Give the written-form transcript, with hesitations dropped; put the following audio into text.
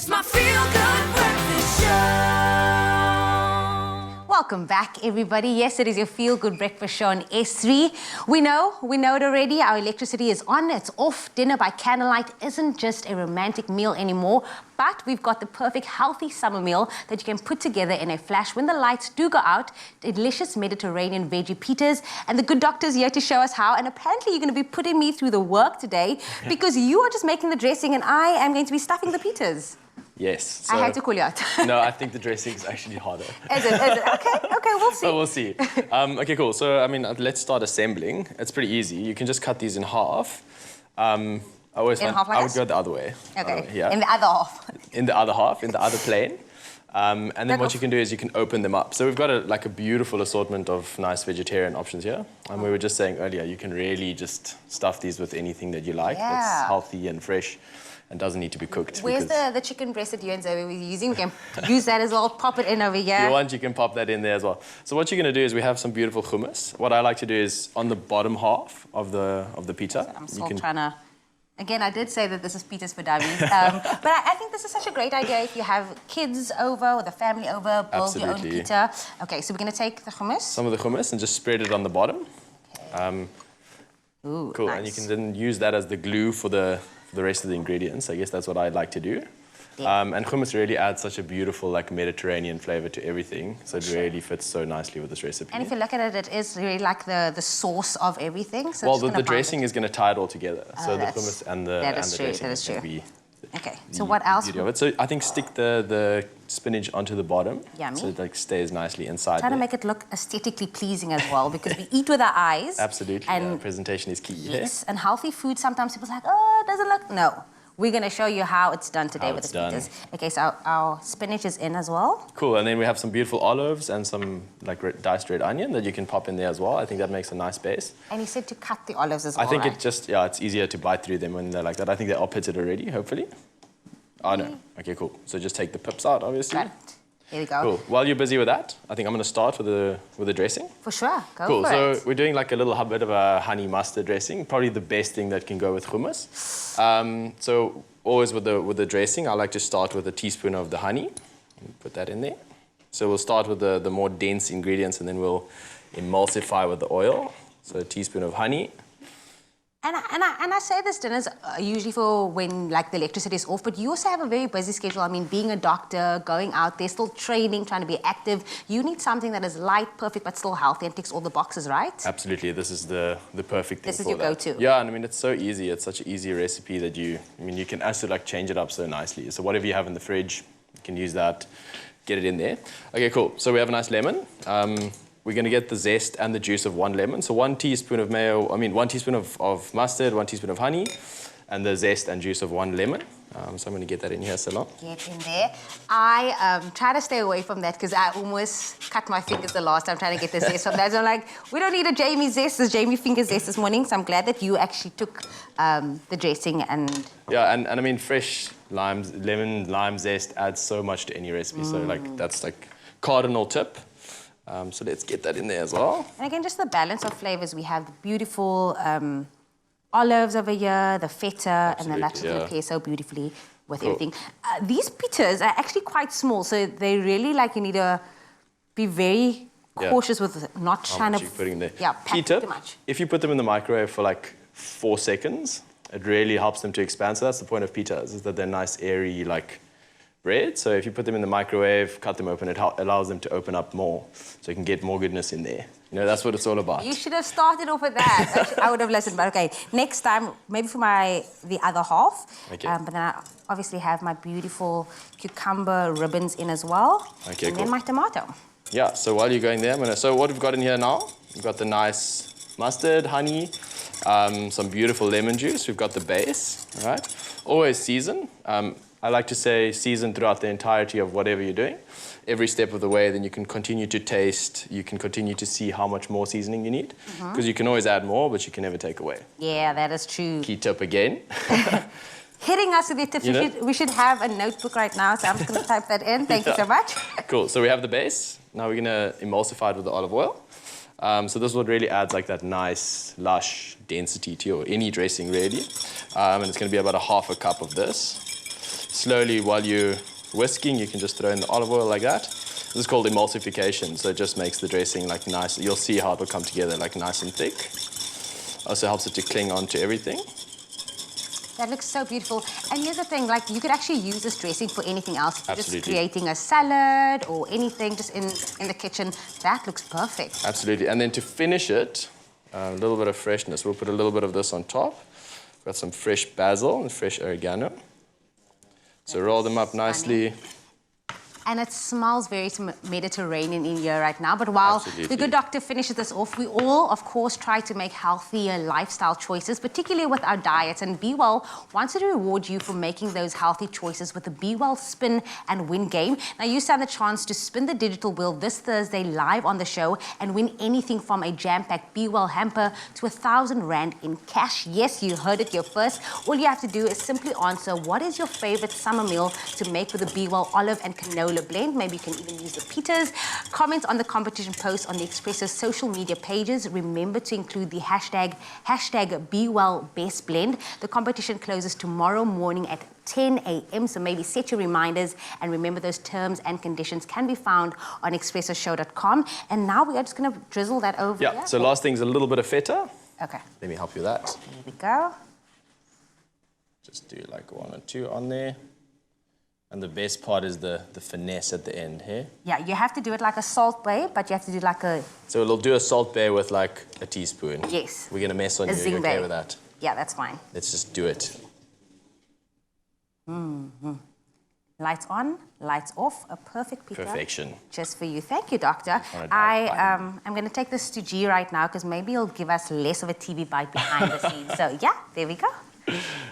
It's my feel-good breakfast show. Welcome back, everybody. Yes, it is your feel-good breakfast show on S3. We know it already. Our electricity is on, it's off. Dinner by candlelight isn't just a romantic meal anymore, but we've got the perfect healthy summer meal that you can put together in a flash when the lights do go out. Delicious Mediterranean veggie pitas. And the good doctor's here to show us how. And apparently you're going to be putting me through the work today because you are just making the dressing and I am going to be stuffing the pitas. Yes. So, I had to call you out. No, I think the dressing is actually harder. Is it? Okay, we'll see. So we'll see. Okay, cool. So, I mean, let's start assembling. It's pretty easy. You can just cut these in half. I always In half like I would this? go the other way. Okay, Yeah. in the other half. In the other half, in the other plane. And then what you can do is you can open them up. So we've got a beautiful assortment of nice vegetarian options here. And we were just saying earlier, you can really just stuff these with anything that you like. Yeah. That's healthy and fresh and doesn't need to be cooked. Where's the chicken breast that you and Zoe were using? We can use that as well, pop it in over here. If you want, you can pop that in there as well. So what you're going to do is we have some beautiful hummus. What I like to do is on the bottom half of the pita. So I'm still trying to... Again, I did say that this is pitas for dummies. But I think this is such a great idea if you have kids over or the family over, build your own Absolutely. pita. Okay, so we're going to take the hummus. Some of the hummus and just spread it on the bottom. Okay. Ooh, Cool, nice. and you can then use that as the glue for the rest of the ingredients. I guess that's what I'd like to do. Yeah. And hummus really adds such a beautiful Mediterranean flavor to everything. So it really fits so nicely with this recipe. And if you look at it, it is really like the source of everything. So well, just gonna the bind dressing it. is going to tie it all together. So the that's- hummus and the that is true, dressing that is is going to true. be Okay, so the what else? beauty of it. So I think stick the spinach onto the bottom. Yummy. So it stays nicely inside. Try to there. make it look aesthetically pleasing as well because we eat with our eyes. Absolutely. And presentation is key. yes, and healthy food, sometimes people's like, oh, it doesn't look... No, we're going to show you how it's done today How with it's the done. pitas. Okay, so our spinach is in as well. Cool, and then we have some beautiful olives and some diced red onion that you can pop in there as well. I think that makes a nice base. And you said to cut the olives as well, I think right? it just, it's easier to bite through them when they're like that. I think they're all pitted already, hopefully. Oh, no. Okay, cool. So just take the pips out, obviously. Got it. Here we go. Cool. While you're busy with that, I think I'm going to start with the dressing. For sure. Go Cool. for So it. we're doing like a little bit of a honey mustard dressing, probably the best thing that can go with hummus. So always with the dressing, I like to start with a teaspoon of the honey. Put that in there. So we'll start with the more dense ingredients and then we'll emulsify with the oil. So a teaspoon of honey. And I say this dinners usually for when like the electricity is off, but you also have a very busy schedule. I mean, being a doctor, going out there, still training, trying to be active. You need something that is light, perfect, but still healthy and ticks all the boxes, right? Absolutely, this is the perfect thing This is for your that. go-to. Yeah, and I mean it's so easy. It's such an easy recipe that you can actually change it up so nicely. So whatever you have in the fridge, you can use that, get it in there. Okay, cool. So we have a nice lemon. We're going to get the zest and the juice of one lemon. So 1 teaspoon of 1 teaspoon of mustard, 1 teaspoon of honey, and the zest and juice of 1 lemon. So I'm going to get that in here, Salon. Get in there. I try to stay away from that because I almost cut my fingers the last time trying to get the zest from that. So I'm like, we don't need a Jamie zest, this Jamie finger zest this morning. So I'm glad that you actually took the dressing and... Yeah, and I mean fresh lemon, lime zest adds so much to any recipe. So that's cardinal tip. So let's get that in there as well. And again, just the balance of flavors. We have the beautiful olives over here, the feta, and then that's going to pair so beautifully with everything. These pitas are actually quite small, so they really you need to be very cautious with not trying to... putting in there. Yeah, Key pack tip, too much. if you put them in the microwave for 4 seconds, it really helps them to expand. So that's the point of pitas, is that they're nice, airy, bread. So if you put them in the microwave, cut them open, it allows them to open up more. So you can get more goodness in there. That's what it's all about. You should have started off with that. I would have listened, but okay. Next time, maybe for the other half. Okay. But then I obviously have my beautiful cucumber ribbons in as well. Okay, and cool. then my tomato. Yeah, so while you're going there, so what we've got in here now, we've got the nice mustard, honey, some beautiful lemon juice. We've got the base, all right? Always season. I like to say season throughout the entirety of whatever you're doing. Every step of the way, then you can continue to taste, you can continue to see how much more seasoning you need. Because you can always add more, but you can never take away. Yeah, that is true. Key tip again. Hitting us with the tips. We should have a notebook right now, so I'm just going to type that in. Thank you so much. Cool, so we have the base. Now we're going to emulsify it with the olive oil. So this is what really adds that nice, lush density to any dressing, really. And it's going to be about a half a cup of this. slowly, while you're whisking, you can just throw in the olive oil like that. This is called emulsification, so it just makes the dressing like nice. You'll see how it will come together like nice and thick. Also helps it to cling onto everything. That looks so beautiful. And here's the thing, like you could actually use this dressing for anything else. If you're just Absolutely. creating a salad or anything just in the kitchen. That looks perfect. Absolutely. And then to finish it, a little bit of freshness. We'll put a little bit of this on top. Got some fresh basil and fresh oregano. So roll them up nicely. And it smells very Mediterranean in here right now. But while Absolutely. the good doctor finishes this off, we all, of course, try to make healthier lifestyle choices, particularly with our diets. And BWELL wants to reward you for making those healthy choices with the BWELL Spin and Win game. Now, you stand the chance to spin the digital wheel this Thursday live on the show and win anything from a jam-packed BWELL hamper to R1,000 in cash. Yes, you heard it here first. All you have to do is simply answer, what is your favorite summer meal to make with the BWELL olive and canola blend? Maybe you can even use the Pitas. Comment on the competition post on the Expresso's social media pages. Remember to include the hashtag BWELLBestBlend. The competition closes tomorrow morning at 10 a.m. So maybe set your reminders, and remember those terms and conditions can be found on expressoshow.com. And now we are just going to drizzle that over Yeah, here. so last thing is a little bit of feta. Okay, Let me help you with that. here we go. Just do like 1 or 2 on there. And the best part is the finesse at the end here. Yeah, you have to do it like a salt bay, but you have to do like a... So we'll do a salt bay with like a teaspoon. Yes. We're going to mess on A you. zing You're okay bay. with that? Yeah, that's fine. Let's just do it. Lights on, lights off, a perfect pita. Perfection. Just for you. Thank you, doctor. Wanna dive I'm going to take this to G right now because maybe he'll give us less of a TV bite behind the scenes. So, yeah, there we go.